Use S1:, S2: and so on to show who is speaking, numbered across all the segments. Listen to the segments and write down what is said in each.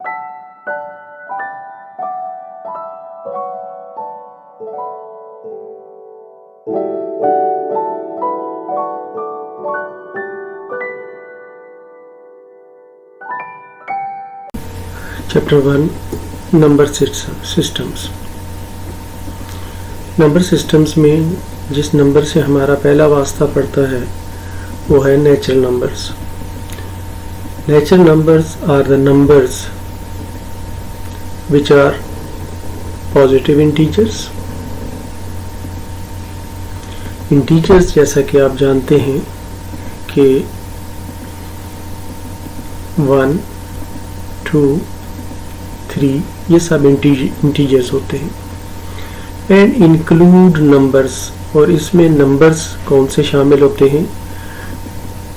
S1: Chapter 1 number systems. Number systems में जिस number से हमारा पहला वास्ता पड़ता है वो है natural numbers. Natural numbers are the numbers which are positive integers. Integers जैसा कि आप जानते हैं कि 1, 2, 3 ये सब इंटीजर्स होते हैं। एंड इंक्लूड नंबर्स, और इसमें नंबर्स कौन से शामिल होते हैं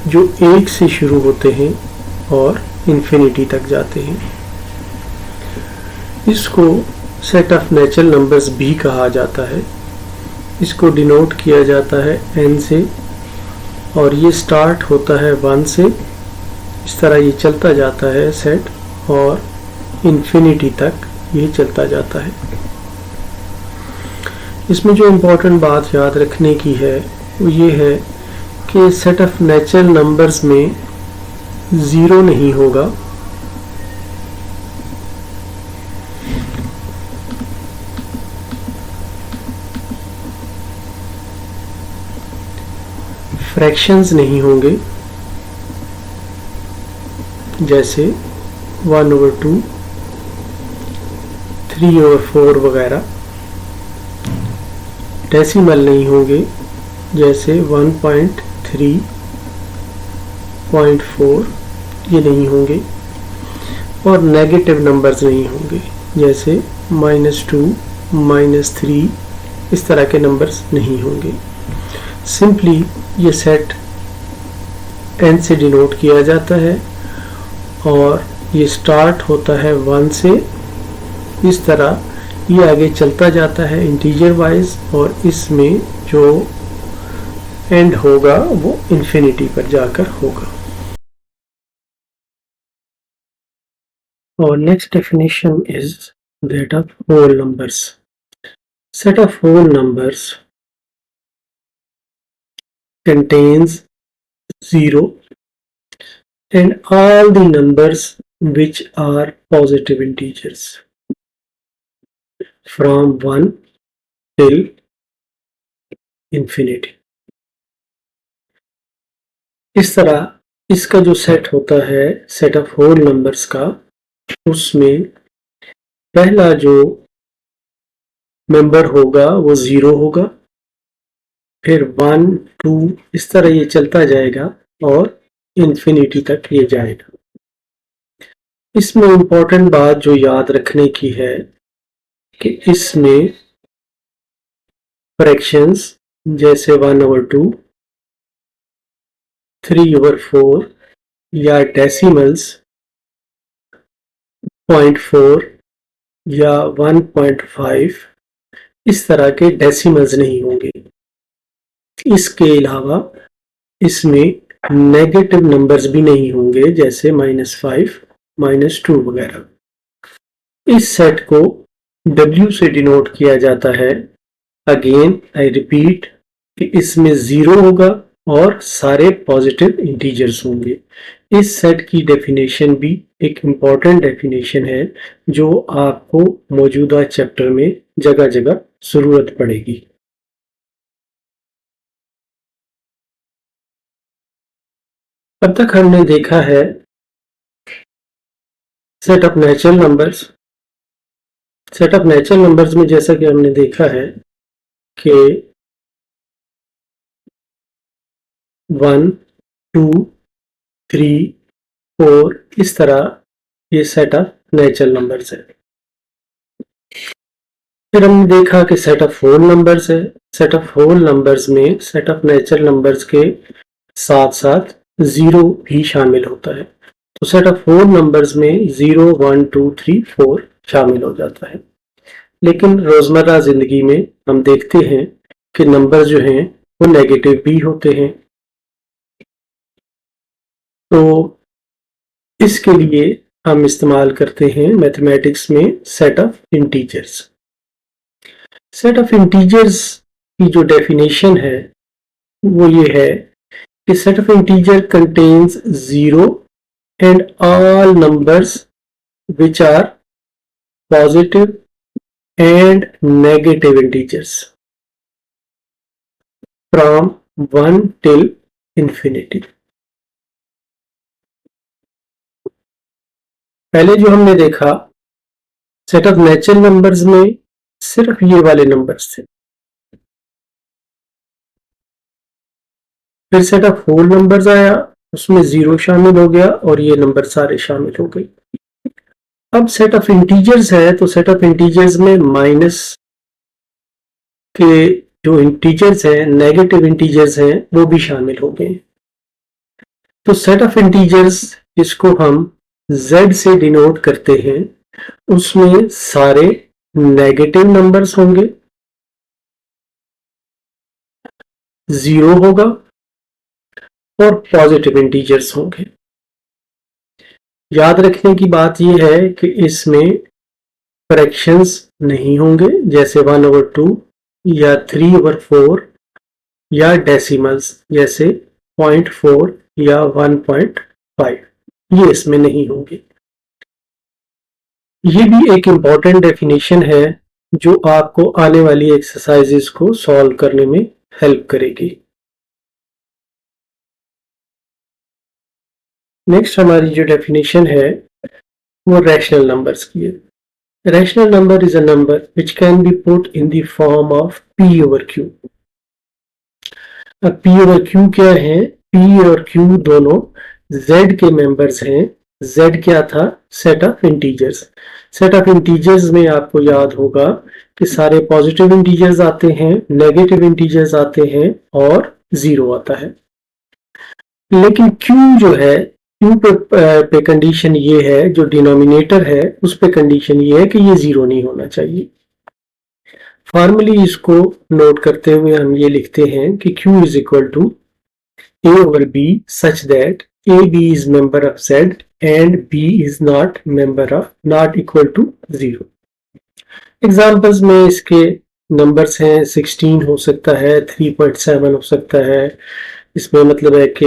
S1: जो 1 से शुरू होते हैं और इन्फिनिटी तक जाते हैं। इसको सेट ऑफ नेचुरल नंबर्स भी कहा जाता है। इसको डिनोट किया जाता है n से, और ये स्टार्ट होता है 1 से। इस तरह ये चलता जाता है सेट, और इन्फिनिटी तक ये चलता जाता है। इसमें जो इम्पोर्टेंट बात याद रखने की है वो ये है कि सेट ऑफ नेचुरल नंबर्स में ज़ीरो नहीं होगा। फ्रैक्शंस नहीं होंगे, जैसे 1/2, 3/4 वगैरह। डेसिमल नहीं होंगे, जैसे 1.3, 0.4 ये नहीं होंगे। और नेगेटिव नंबर्स नहीं होंगे, जैसे -2, -3 इस तरह के नंबर्स नहीं होंगे। सिंपली ये सेट n से डिनोट किया जाता है, और ये स्टार्ट होता है 1 से। इस तरह ये आगे चलता जाता है इंटीजर वाइज, और इसमें जो एंड होगा वो इन्फिनिटी पर जाकर होगा। और next definition is that of whole numbers. Set of whole numbers contains 0 and all the numbers which are positive integers from 1 till infinity। इस तरह इसका जो सेट होता है सेट ऑफ होल नंबर्स का, उसमें पहला जो मेंबर होगा वो 0 होगा, फिर 1, 2 इस तरह ये चलता जाएगा और इन्फिनिटी तक ये जाएगा। इसमें इम्पोर्टेंट बात जो याद रखने की है कि इसमें फ्रैक्शंस जैसे 1/2, 3/4 या डेसिमल्स 0.4 या 1.5 इस तरह के डेसिमल्स नहीं होंगे। इसके अलावा इसमें नेगेटिव नंबर्स भी नहीं होंगे, जैसे -5, -2 वगैरह। इस सेट को W से डिनोट किया जाता है। अगेन आई रिपीट कि इसमें 0 होगा और सारे पॉजिटिव इंटीजर्स होंगे। इस सेट की डेफिनेशन भी एक इम्पॉर्टेंट डेफिनेशन है जो आपको मौजूदा चैप्टर में जगह जगह जरूरत पड़ेगी। अब तक हमने देखा है set of natural numbers. Set of natural numbers में जैसा कि हमने देखा है कि 1, 2, 3, 4 इस तरह ये सेट ऑफ नेचुरल नंबर्स है। फिर हमने देखा कि सेट ऑफ होल नंबर्स है। सेट ऑफ होल नंबर्स में सेट ऑफ नेचुरल नंबर्स के साथ साथ 0 भी शामिल होता है। तो सेट ऑफ होल नंबर्स में 0, 1, 2, 3, 4 शामिल हो जाता है। लेकिन रोजमर्रा जिंदगी में हम देखते हैं कि नंबर जो हैं वो नेगेटिव भी होते हैं। तो इसके लिए हम इस्तेमाल करते हैं मैथमेटिक्स में set of integers. Set of integers की जो डेफिनेशन है वो ये है कि set of integer contains zero and all numbers which are positive and negative integers from 1 till infinity। पहले जो हमने देखा सेट ऑफ नेचुरल नंबर्स में सिर्फ ये वाले नंबर्स थे, फिर सेट ऑफ होल नंबर्स आया, उसमें जीरो शामिल हो गया और ये नंबर सारे शामिल हो गए। अब सेट ऑफ इंटीजर्स है तो सेट ऑफ इंटीजर्स में माइनस के जो इंटीजर्स हैं, नेगेटिव इंटीजर्स हैं, वो भी शामिल हो गए। तो सेट ऑफ इंटीजर्स जिसको हम z से डिनोट करते हैं उसमें सारे नेगेटिव नंबर्स होंगे, जीरो होगा और पॉजिटिव इंटीजर्स होंगे। याद रखने की बात यह है कि इसमें फ्रैक्शंस नहीं होंगे जैसे 1/2 या 3/4 या डेसिमल्स जैसे 0.4 या 1.5, ये इसमें नहीं होंगे। ये भी एक इम्पॉर्टेंट डेफिनेशन है जो आपको आने वाली एक्सरसाइजेस को सॉल्व करने में हेल्प करेगी। नेक्स्ट हमारी जो डेफिनेशन है वो रैशनल नंबर्स की है। Rational number is a number which can be put in the form of p/q। अब p/q क्या है? p और q दोनों z के मेंबर्स हैं। z क्या था? Set of integers. Set of integers में आपको याद होगा कि सारे पॉजिटिव इंटीजर्स आते हैं, नेगेटिव इंटीजर्स आते हैं और जीरो आता है। लेकिन q जो है, q पे कंडीशन ये है, जो डिनोमिनेटर है उस पे कंडीशन ये है कि ये जीरो नहीं होना चाहिए। फॉर्मली इसको नोट करते हुए हम ये लिखते हैं कि q is equal to a/b such that ab is member of z and b is not equal to 0। Examples में इसके नंबर्स हैं, 16 हो सकता है, 3.7 हो सकता है। इसमें मतलब है कि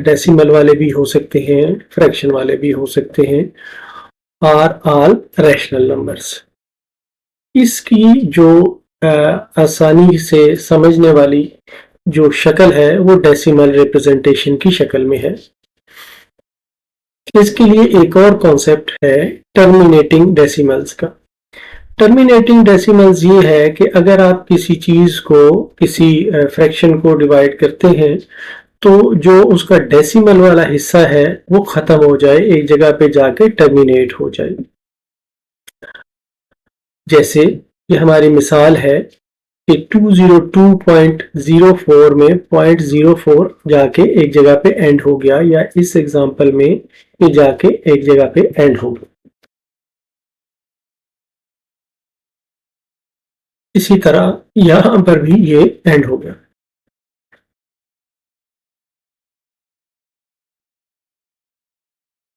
S1: डेसिमल वाले भी हो सकते हैं, फ्रैक्शन वाले भी हो सकते हैं। Are all rational numbers. इसकी जो आसानी से समझने वाली जो शक्ल है वो डेसिमल रिप्रेजेंटेशन की शक्ल में है। इसके लिए एक और कॉन्सेप्ट है टर्मिनेटिंग डेसिमल्स का। टर्मिनेटिंग डेसिमल्स ये है कि अगर आप किसी चीज को, किसी फ्रैक्शन को डिवाइड करते हैं तो जो उसका डेसिमल वाला हिस्सा है वो खत्म हो जाए, एक जगह पे जाके टर्मिनेट हो जाए। जैसे ये हमारी मिसाल है कि 202.04 में 0.04 जाके एक जगह पे एंड हो गया, या इस एग्जांपल में ये जाके एक जगह पे एंड हो गया। इसी तरह यहां पर भी ये एंड हो गया।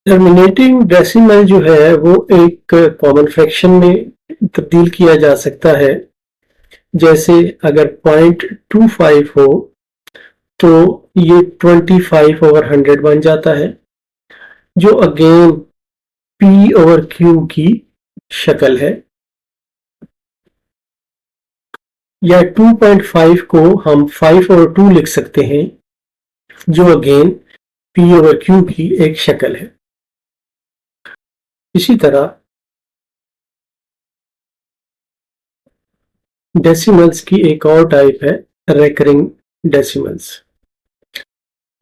S1: टर्मिनेटिंग डेसिमल जो है वो एक कॉमन फ्रैक्शन में तब्दील किया जा सकता है। जैसे अगर 0.25 हो तो ये 25/100 बन जाता है, जो अगेन p/q की शक्ल है। या 2.5 को हम 5/2 लिख सकते हैं, जो अगेन p/q की एक शक्ल है। इसी तरह डेसिमल्स की एक और टाइप है रेकरिंग डेसिमल्स।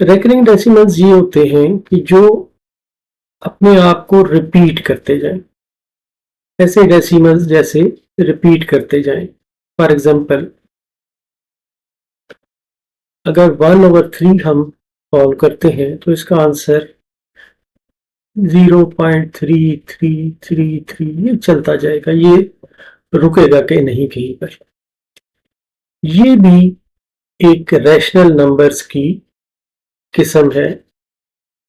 S1: रेकरिंग डेसिमल्स ये होते हैं कि जो अपने आप को रिपीट करते जाएं, ऐसे डेसिमल्स जैसे रिपीट करते जाएं। फॉर एग्जांपल अगर 1/3 हम सॉल्व करते हैं तो इसका आंसर 0.3333 ये चलता जाएगा, ये रुकेगा कि नहीं कहीं पर। ये भी एक रैशनल नंबर्स की किस्म है,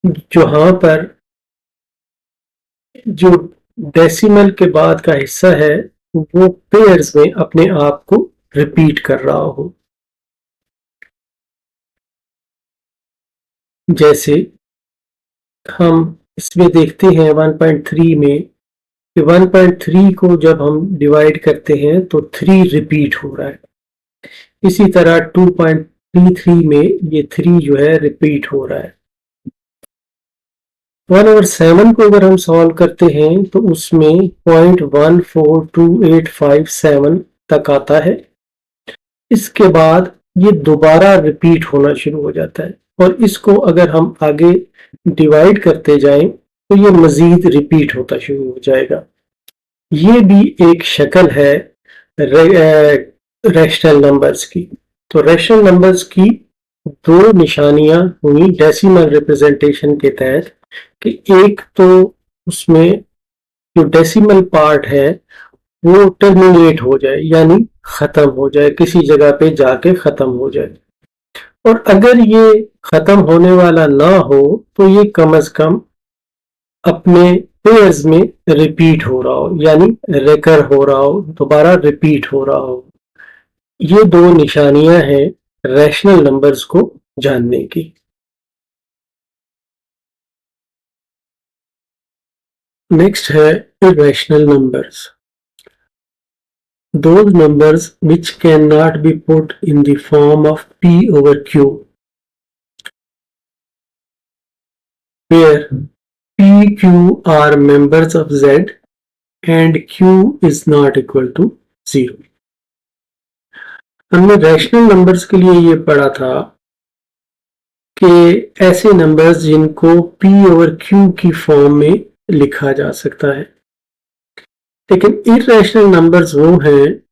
S1: जहां पर जो डेसिमल के बाद का हिस्सा है वो पेयर्स में अपने आप को रिपीट कर रहा हो। जैसे हम इसमें देखते हैं 1.3 में कि 1.3 को जब हम डिवाइड करते हैं तो 3 रिपीट हो रहा है। इसी तरह 2.33 में ये 3 जो है रिपीट हो रहा है। 1/7 को अगर हम सॉल्व करते हैं तो उसमें 0.142857 तक आता है। इसके बाद ये दोबारा रिपीट होना शुरू हो जाता है और इसको अगर हम आगे डिवाइड करते जाएं तो ये मजीद रिपीट होता शुरू हो जाएगा। ये भी एक शक्ल है रैशनल नंबर्स की। तो रैशनल नंबर्स की दो निशानियां हुई डेसिमल रिप्रेजेंटेशन के तहत कि एक तो उसमें जो डेसिमल पार्ट है वो टर्मिनेट हो जाए यानी खत्म हो जाए, किसी जगह पे जाके खत्म हो जाए। और अगर ये खत्म होने वाला ना हो तो ये कम से कम अपने पेयर्स में रिपीट हो रहा हो यानी रेकर हो रहा हो, दोबारा रिपीट हो रहा हो। ये दो निशानियां हैं रैशनल नंबर्स को जानने की। नेक्स्ट है irrational numbers. Those numbers which cannot be put in the form of p over q, where p, q are members of z and q is not equal to 0. हमने rational numbers के लिए ये पढ़ा था कि ऐसे numbers जिनको p over q की फॉर्म में लिखा जा सकता है, लेकिन इररेशनल नंबर्स वो हैं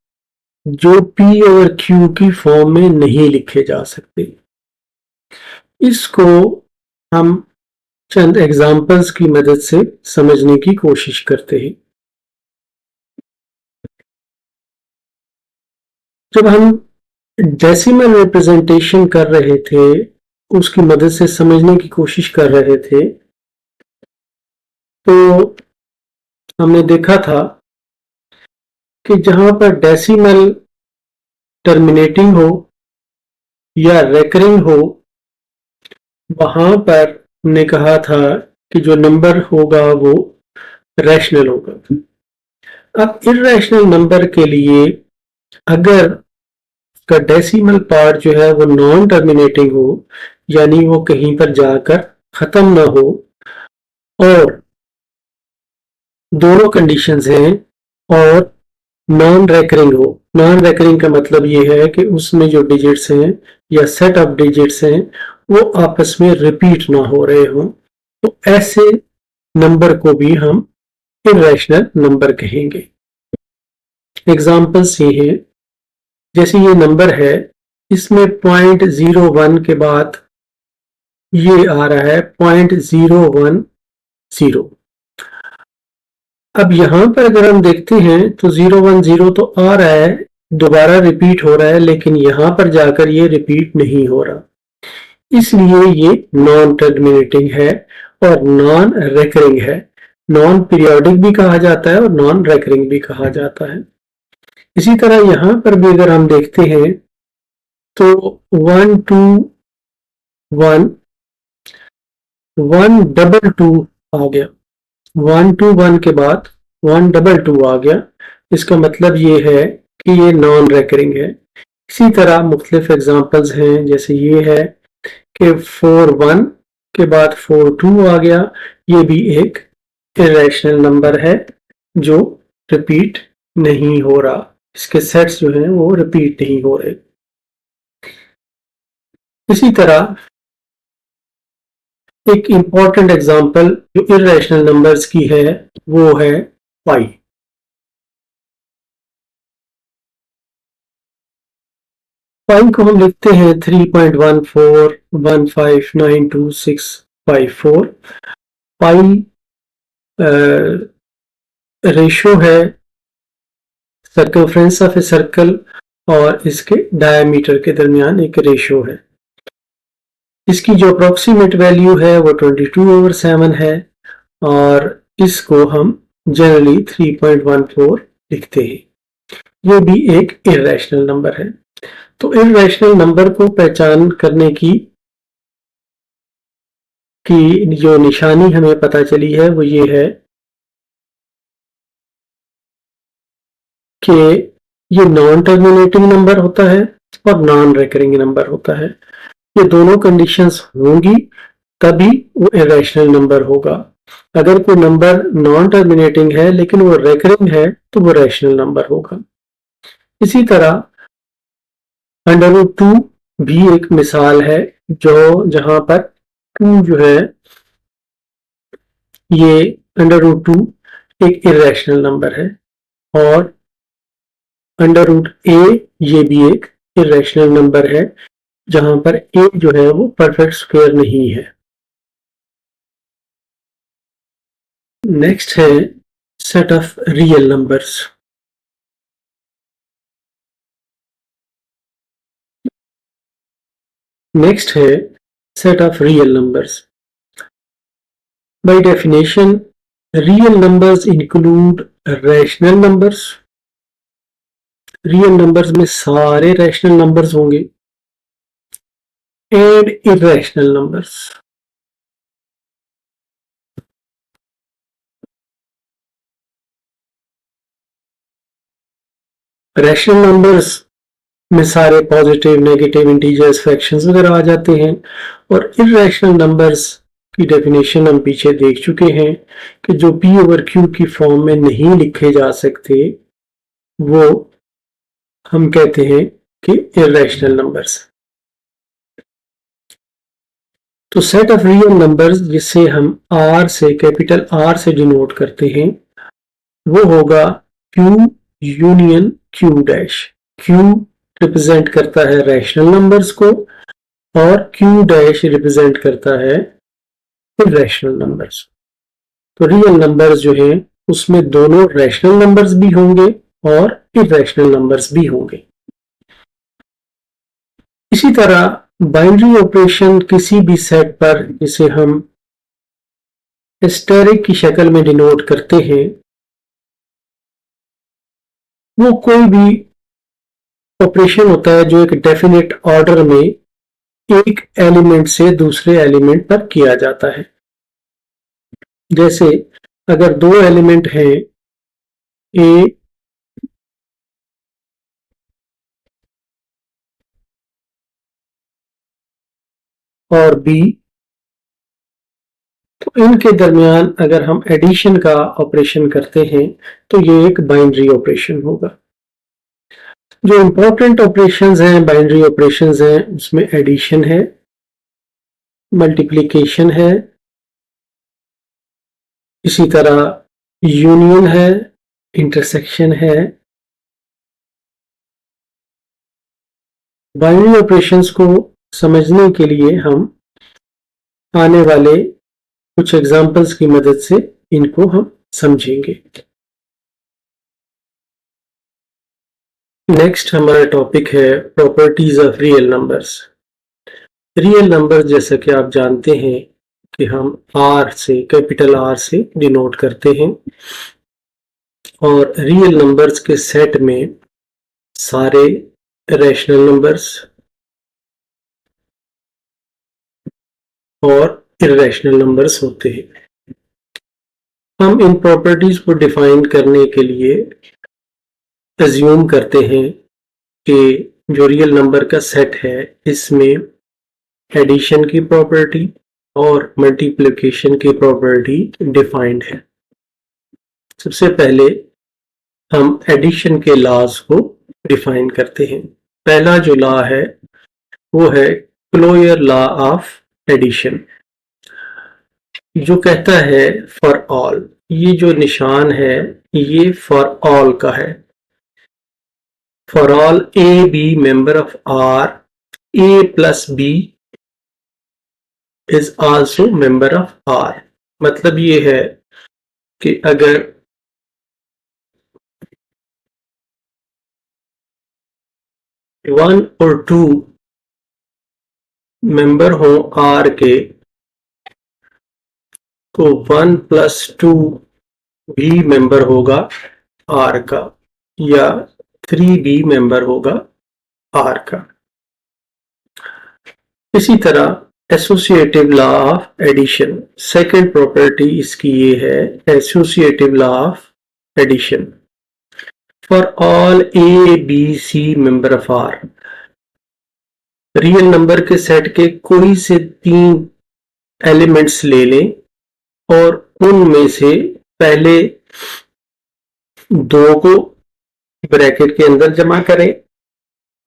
S1: जो p ओवर q की फॉर्म में नहीं लिखे जा सकते। इसको हम चंद एग्जाम्पल्स की मदद से समझने की कोशिश करते हैं। जब हम डेसिमल रिप्रेजेंटेशन कर रहे थे, उसकी मदद से समझने की कोशिश कर रहे थे, तो हमने देखा था कि जहां पर डेसिमल टर्मिनेटिंग हो या रेकरिंग हो, वहां पर हमने कहा था कि जो नंबर होगा वो रैशनल होगा। अब इररेशनल नंबर के लिए अगर का डेसिमल पार्ट जो है वो नॉन टर्मिनेटिंग हो यानी वो कहीं पर जाकर खत्म ना हो, और दोनों कंडीशंस हैं, और नॉन रेकरिंग हो। नॉन रेकरिंग का मतलब ये है कि उसमें जो डिजिट्स हैं या सेट ऑफ डिजिट्स हैं वो आपस में रिपीट ना हो रहे हों, तो ऐसे नंबर को भी हम इररेशनल नंबर कहेंगे। एग्जाम्पल्स ये हैं, जैसे ये नंबर है, इसमें 0.01 के बाद ये आ रहा है 0.010। अब यहां पर अगर हम देखते हैं तो 010 तो आ रहा है, दोबारा रिपीट हो रहा है, लेकिन यहां पर जाकर ये रिपीट नहीं हो रहा, इसलिए ये नॉन टर्मिनेटिंग है और नॉन रेकरिंग है। नॉन पीरियोडिक भी कहा जाता है और नॉन रेकरिंग भी कहा जाता है। इसी तरह यहां पर भी अगर हम देखते हैं तो 121 122 आ गया, 121 के बाद 122 आ गया, इसका मतलब ये है कि ये नॉन रेकरिंग है। इसी तरह मुख्तलिफ एग्जाम्पल्स हैं, जैसे ये है कि 41 के बाद 42 आ गया, ये भी एक इरेशनल नंबर है जो रिपीट नहीं हो रहा, इसके सेट्स जो हैं वो रिपीट नहीं हो रहे। इसी तरह एक इंपॉर्टेंट एग्जांपल जो इरेशनल नंबर्स की है वो है पाई। पाई को हम लिखते हैं 3.14159264। पाई रेशो है सर्कमफ्रेंस ऑफ ए सर्कल और इसके डायमीटर के दरमियान एक रेशो है। इसकी जो अप्रोक्सीमेट वैल्यू है वो 22/7 है और इसको हम जनरली 3.14 लिखते हैं। ये भी एक इर्रेशनल नंबर है। तो इर्रेशनल नंबर को पहचान करने की जो निशानी हमें पता चली है वो ये है कि ये नॉन टर्मिनेटिंग नंबर होता है और नॉन रिकरिंग नंबर होता है। ये दोनों कंडीशंस होंगी तभी वो इरेशनल नंबर होगा। अगर कोई नंबर नॉन टर्मिनेटिंग है लेकिन वो रिकरिंग है तो वो रैशनल नंबर होगा। इसी तरह √2 भी एक मिसाल है जहां पर 2 जो है ये √2 एक इरेशनल नंबर है और √a ये भी एक इरेशनल नंबर है जहां पर a जो है वो परफेक्ट स्क्वायर नहीं है। नेक्स्ट है set of real numbers. Next है set of real numbers. By definition real numbers include rational numbers. Real numbers में सारे रैशनल नंबर्स होंगे and irrational numbers. Rational numbers में सारे पॉजिटिव नेगेटिव इंटीजर्स फ्रैक्शंस वगैरह आ जाते हैं और इरेशनल नंबर्स की डेफिनेशन हम पीछे देख चुके हैं कि जो p/q की फॉर्म में नहीं लिखे जा सकते वो हम कहते हैं कि इरेशनल नंबर्स। तो सेट ऑफ रियल नंबर्स जिसे हम r से कैपिटल R से डिनोट करते हैं वो होगा q union q dash. q represent करता है रैशनल नंबर्स को और q डैश रिप्रेजेंट करता है इरेशनल नंबर्स। तो रियल नंबर्स जो है उसमें दोनों रैशनल नंबर्स भी होंगे और इरेशनल नंबर्स भी होंगे। इसी तरह बाइनरी ऑपरेशन किसी भी सेट पर जिसे हम एस्टेरिक की शक्ल में डिनोट करते हैं वो कोई भी ऑपरेशन होता है जो एक डेफिनेट ऑर्डर में एक एलिमेंट से दूसरे एलिमेंट पर किया जाता है। जैसे अगर दो एलिमेंट हैं ए और बी तो इनके दरमियान अगर हम एडिशन का ऑपरेशन करते हैं तो ये एक बाइनरी ऑपरेशन होगा। जो इंपॉर्टेंट ऑपरेशंस हैं बाइनरी ऑपरेशंस हैं उसमें एडिशन है, मल्टीप्लिकेशन है, इसी तरह यूनियन है, इंटरसेक्शन है। बाइनरी ऑपरेशंस को समझने के लिए हम आने वाले कुछ एग्जांपल्स की मदद से इनको हम समझेंगे। नेक्स्ट हमारा टॉपिक है properties of real numbers. Real number जैसा कि आप जानते हैं कि हम R से कैपिटल R से डिनोट करते हैं और रियल नंबर्स के सेट में सारे रैशनल नंबर्स और इरेशनल नंबर्स होते हैं। हम इन प्रॉपर्टीज को डिफाइन करने के लिए अज्यूम करते हैं कि जो रियल नंबर का सेट है इसमें एडिशन की प्रॉपर्टी और मल्टीप्लिकेशन की प्रॉपर्टी डिफाइंड है। सबसे पहले हम एडिशन के लॉज को डिफाइन करते हैं। पहला जो लॉ है वो है क्लोयर लॉ ऑफ एडिशन जो कहता है फॉर ऑल। ये जो निशान है ये फॉर ऑल का है। For all A B member of R A plus B is also member of R. मतलब ये है कि अगर वन और टू मेंबर हो आर के तो 1 + 2 बी मेंबर होगा आर का या 3b मेंबर होगा आर का। इसी तरह associative law of addition, second property इसकी ये है, associative law of addition for all A B C member of R. Real number के सेट के कोई से 3 एलिमेंट्स ले लें और उनमें से पहले 2 को ब्रैकेट के अंदर जमा करें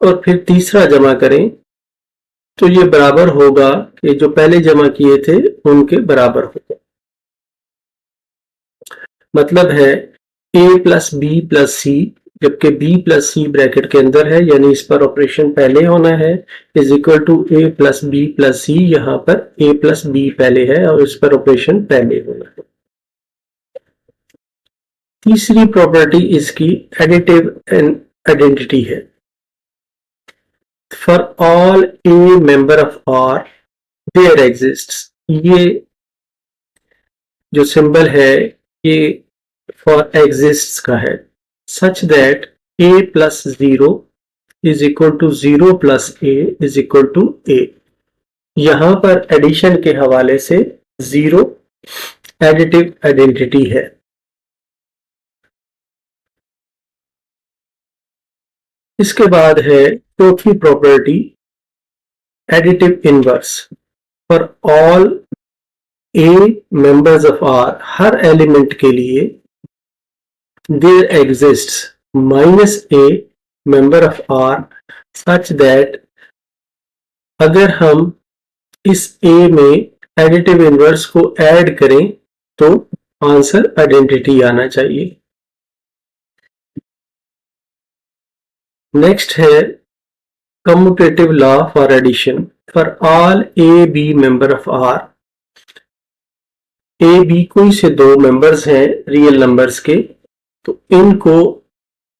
S1: और फिर तीसरा जमा करें, तो ये बराबर होगा कि जो पहले जमा किए थे उनके बराबर होगा। मतलब है a प्लस बी प्लस सी, जबकि b प्लस सी ब्रैकेट के अंदर है, यानी इस पर ऑपरेशन पहले होना है, is equal to a plus b plus c. यहां पर a प्लस बी पहले है और इस पर ऑपरेशन पहले होना है। तीसरी प्रॉपर्टी इसकी एडिटिव आइडेंटिटी है। For all A member of R there exists, ये जो सिंबल है ये फॉर एग्जिस्ट्स का है, such that a plus 0 is equal to 0 plus a is equal to a। यहां पर एडिशन के हवाले से 0 एडिटिव आइडेंटिटी है। इसके बाद है चौथी property additive inverse for all A members of R. हर एलिमेंट के लिए there exists minus A member of R such that अगर हम इस ए में एडिटिव इनवर्स को ऐड करें तो आंसर आइडेंटिटी आना चाहिए। नेक्स्ट है commutative law for addition for all A B member of R. A B कोई से 2 मेंबर्स हैं रियल नंबर्स के, तो इनको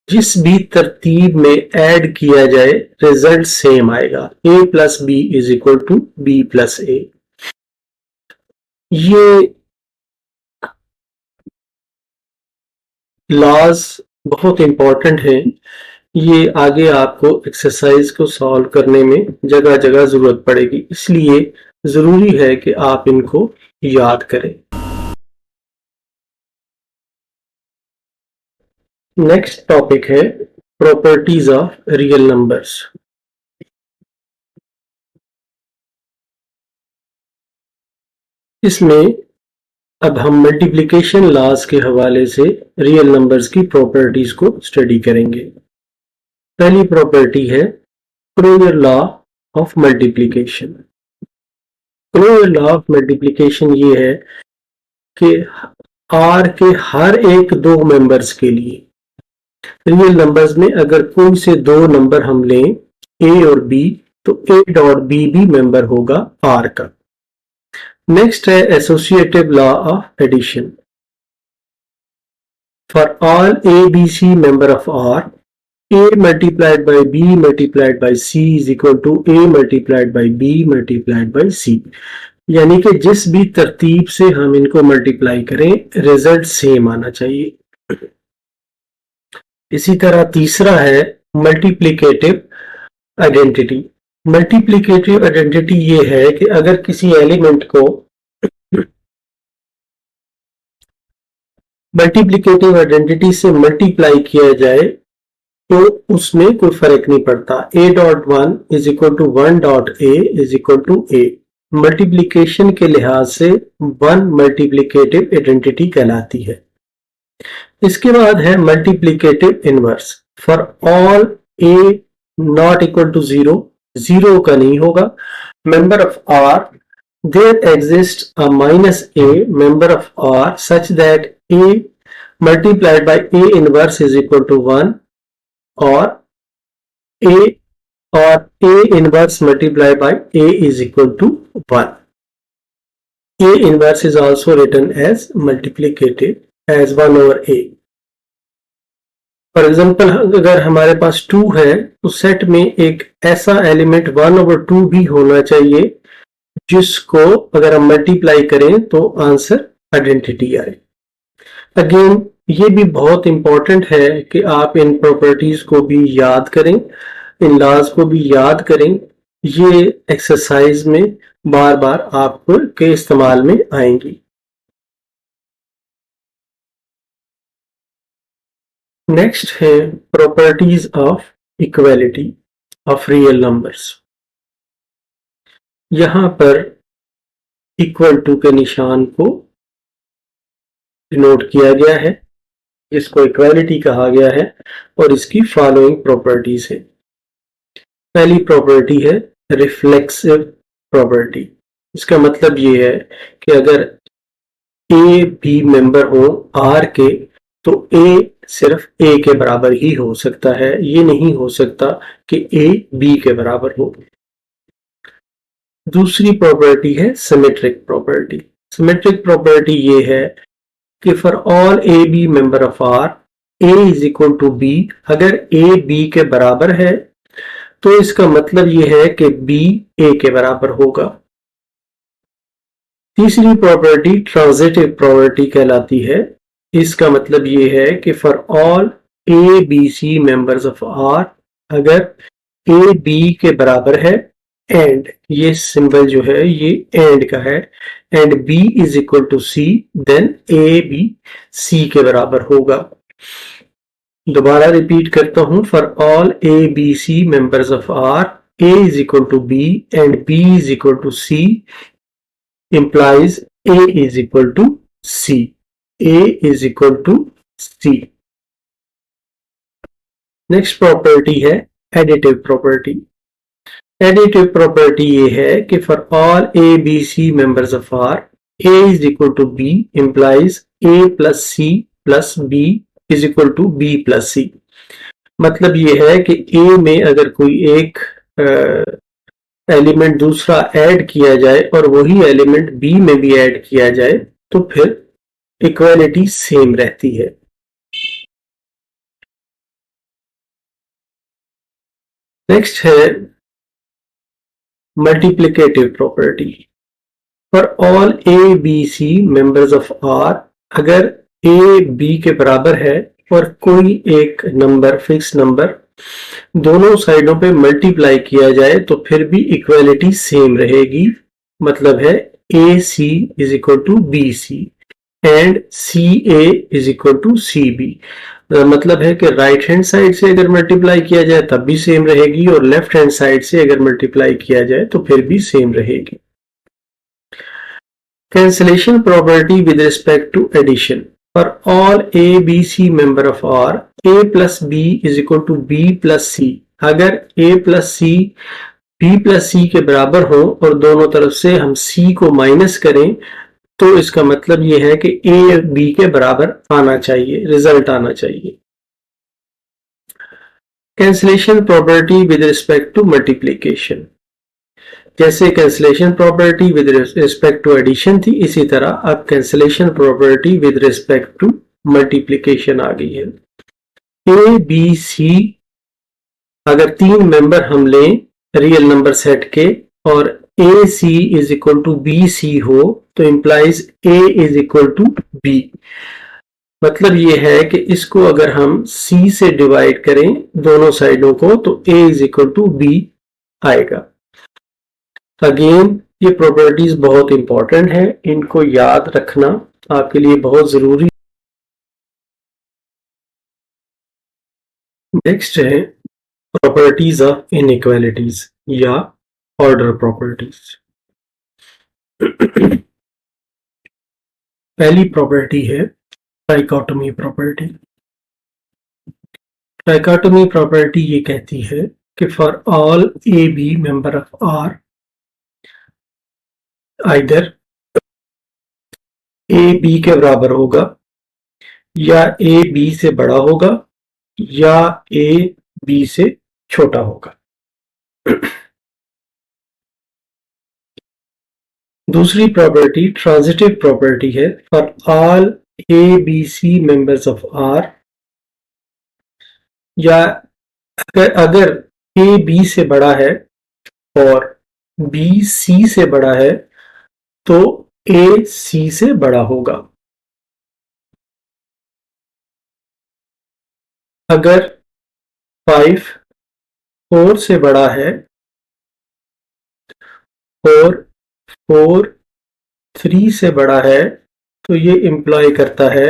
S1: जिस भी तरतीब में ऐड किया जाए रिजल्ट सेम आएगा। a plus B is equal to b plus a. ये लॉज बहुत इंपॉर्टेंट हैं, ये आगे आपको एक्सरसाइज को सॉल्व करने में जगह जगह जरूरत पड़ेगी, इसलिए जरूरी है कि आप इनको याद करें। नेक्स्ट टॉपिक है प्रॉपर्टीज ऑफ रियल नंबर्स। इसमें अब हम मल्टीप्लिकेशन लॉज के हवाले से रियल नंबर्स की प्रॉपर्टीज को स्टडी करेंगे। पहली प्रॉपर्टी है closure law of multiplication. Closure law of multiplication ये है कि आर के हर एक 2 मेंबर्स के लिए रियल नंबर्स में अगर कोई से 2 नंबर हम लें ए और बी, तो ए डॉट बी भी मेंबर होगा आर का। नेक्स्ट है associative law of addition for all A B C member of R. a multiplied by b multiplied by c is equal to a multiplied by b multiplied by c। यानी कि जिस भी तरतीब से हम इनको मल्टीप्लाई करें रिजल्ट सेम आना चाहिए। इसी तरह तीसरा है मल्टीप्लिकेटिव आइडेंटिटी। मल्टीप्लिकेटिव आइडेंटिटी ये है कि अगर किसी एलिमेंट को मल्टीप्लिकेटिव आइडेंटिटी से मल्टीप्लाई किया जाए तो उसमें कोई फर्क नहीं पड़ता। a dot 1 is equal to 1 dot a is equal to a। Multiplication के लिहाज से 1 मल्टीप्लिकेटिव आइडेंटिटी कहलाती है। इसके बाद है multiplicative inverse for all a not equal to 0, 0 का नहीं होगा, member of r there exist a minus a member of r such that a multiplied by a inverse is equal to 1 और a inverse multiplied by a is equal to 1. A inverse is also written as multiplicative as 1 over a. For example अगर हमारे पास 2 है तो set में एक ऐसा element 1 over 2 भी होना चाहिए जिसको अगर हम मल्टीप्लाई करें तो आंसर आइडेंटिटी आए। अगेन ये भी बहुत इंपॉर्टेंट है कि आप इन प्रॉपर्टीज को भी याद करें, इन लॉज को भी याद करें। ये एक्सरसाइज में बार बार आपको के इस्तेमाल में आएंगी। नेक्स्ट है properties of equality of real numbers. यहां पर इक्वल टू के निशान को डिनोट किया गया है, इसको इक्वालिटी कहा गया है और इसकी फॉलोइंग प्रॉपर्टीज है। पहली प्रॉपर्टी है रिफ्लेक्सिव प्रॉपर्टी। इसका मतलब ये है कि अगर ए बी मेंबर हो आर के तो ए सिर्फ ए के बराबर ही हो सकता है, ये नहीं हो सकता कि ए बी के बराबर हो। दूसरी प्रॉपर्टी है सिमेट्रिक प्रॉपर्टी। सिमेट्रिक प्रॉपर्टी ये है कि for all A B member of R A is equal to B, अगर ए बी के बराबर है तो इसका मतलब यह है कि बी ए के बराबर होगा। तीसरी प्रॉपर्टी ट्रांजिटिव प्रॉपर्टी कहलाती है। इसका मतलब यह है कि for all A B C members of R, अगर ए बी के बराबर है एंड ये सिंबल जो है ये एंड का है, and B is equal to C, then A B C के बराबर होगा। दोबारा रिपीट करता हूं, for all A B C members of R A is equal to B and B is equal to C implies a is equal to c, a is equal to c। Next property है additive property. Additive property ये है कि for all A B C members of R A is equal to b implies a plus c plus B is equal to b plus c. मतलब ये है कि ए में अगर कोई एक एलिमेंट दूसरा ऐड किया जाए और वही एलिमेंट बी में भी ऐड किया जाए तो फिर इक्वालिटी सेम रहती है। नेक्स्ट है multiplicative property. For all A B C members of R, अगर ए बी के बराबर है और कोई एक नंबर फिक्स नंबर दोनों साइडों पे मल्टीप्लाई किया जाए तो फिर भी इक्वालिटी सेम रहेगी। मतलब है a c is equal to b c and c a is equal to c b. मतलब है कि राइट हैंड साइड से अगर मल्टीप्लाई किया जाए तब भी सेम रहेगी और लेफ्ट हैंड साइड से अगर मल्टीप्लाई किया जाए तो फिर भी सेम रहेगी। Cancellation property with respect to addition. For all A, B, C member of R, A plus B is equal to B plus C। अगर A plus C B plus C के बराबर हो और दोनों तरफ से हम C को माइनस करें तो इसका मतलब ये है कि A B के बराबर आना चाहिए, रिजल्ट आना चाहिए। Cancellation property with respect to multiplication. जैसे cancellation property with respect to addition थी, इसी तरह अब cancellation property with respect to multiplication आ गई है। ए बी सी अगर तीन मेंबर हम लें रियल नंबर सेट के और a c is equal to b c हो तो implies a is equal to b. मतलब ये है कि इसको अगर हम सी से डिवाइड करें दोनों साइडों को तो ए इज इक्वल टू बी आएगा। अगेन ये प्रॉपर्टीज बहुत इंपॉर्टेंट है, इनको याद रखना आपके लिए बहुत जरूरी। नेक्स्ट है प्रॉपर्टीज ऑफ इनइक्वालिटीज या ऑर्डर प्रॉपर्टीज। पहली प्रॉपर्टी है ट्राइकोटोमी प्रॉपर्टी। ट्राइकोटोमी प्रॉपर्टी ये कहती है कि for all A B member of R either A B के बराबर होगा या ए बी से बड़ा होगा या ए बी से छोटा होगा। दूसरी प्रॉपर्टी ट्रांजिटिव प्रॉपर्टी है। For all A B C members of R, या अगर ए बी से बड़ा है और बी सी से बड़ा है तो ए सी से बड़ा होगा। अगर 5 4 से बड़ा है और 4 3 से बड़ा है, तो ये इंप्लॉय करता है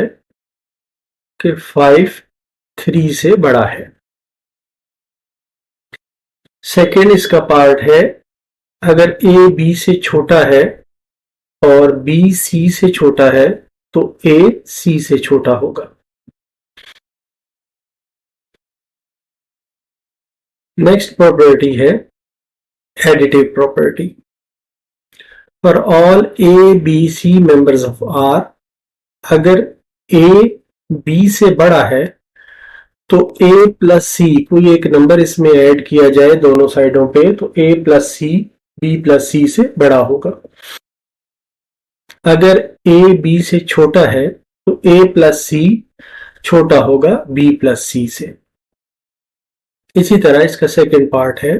S1: कि 5 3 से बड़ा है। सेकेंड इसका पार्ट है, अगर ए बी से छोटा है और बी सी से छोटा है तो ए सी से छोटा होगा। नेक्स्ट प्रॉपर्टी है additive property. For all A B C members of R, अगर ए बी से बड़ा है तो a प्लस सी, कोई एक नंबर इसमें ऐड किया जाए दोनों साइडों पे, तो a plus C b plus c से बड़ा होगा। अगर a b से छोटा है तो a प्लस सी छोटा होगा b प्लस सी से। इसी तरह इसका सेकंड पार्ट है,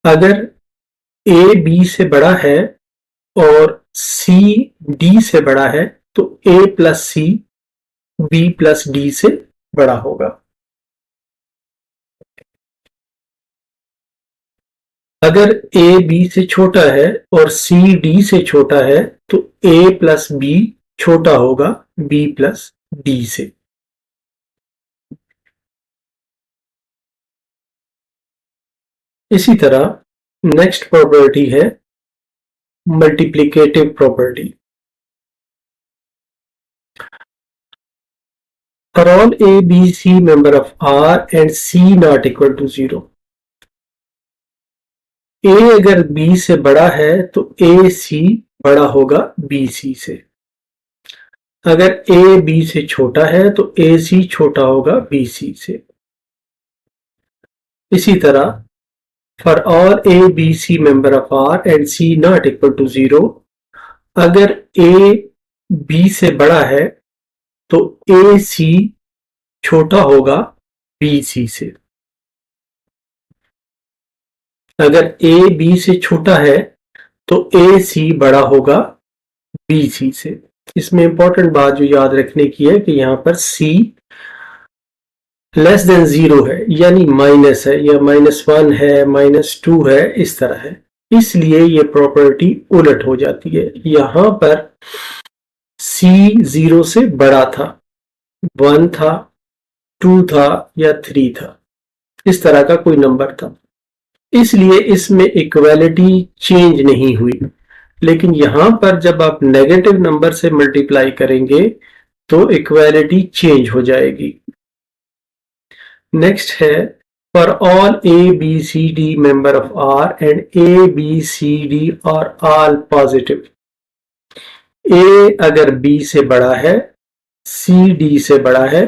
S1: अगर a b से बड़ा है और c d से बड़ा है तो a plus C b plus d से बड़ा होगा। अगर a b से छोटा है और c d से छोटा है तो a प्लस b छोटा होगा b प्लस d से। इसी तरह नेक्स्ट प्रॉपर्टी है multiplicative property. For all a b c member of r and c not equal to 0, a अगर b से बड़ा है तो a c बड़ा होगा b c से। अगर a b से छोटा है तो a c छोटा होगा b c से। इसी तरह for all a b c member of r and c not equal to 0, अगर a b से बड़ा है तो a c छोटा होगा b c से। अगर a b से छोटा है तो a c बड़ा होगा b c से। इसमें इंपॉर्टेंट बात जो याद रखने की है कि यहां पर c लेस देन 0 है, यानी माइनस है, या -1 है, -2 है, इस तरह है, इसलिए ये प्रॉपर्टी उलट हो जाती है। यहां पर c 0 से बड़ा था, 1 था, 2 था या 3 था, इस तरह का कोई नंबर था, इसलिए इसमें इक्वालिटी चेंज नहीं हुई। लेकिन यहां पर जब आप नेगेटिव नंबर से मल्टीप्लाई करेंगे तो इक्वालिटी चेंज हो जाएगी। नेक्स्ट है for all A B C D member of R and A B C D R all positive. A अगर बी से बड़ा है, सी डी से बड़ा है,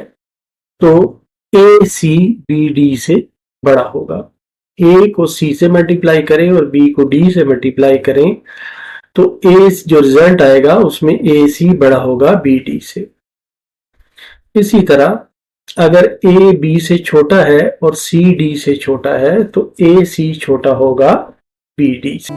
S1: तो ए सी बी डी से बड़ा होगा। ए को सी से मल्टीप्लाई करें और बी को डी से मल्टीप्लाई करें तो ए जो रिजल्ट आएगा उसमें ए सी बड़ा होगा बी डी से। इसी तरह अगर ए बी से छोटा है और सी डी से छोटा है तो ए सी छोटा होगा बी डी से।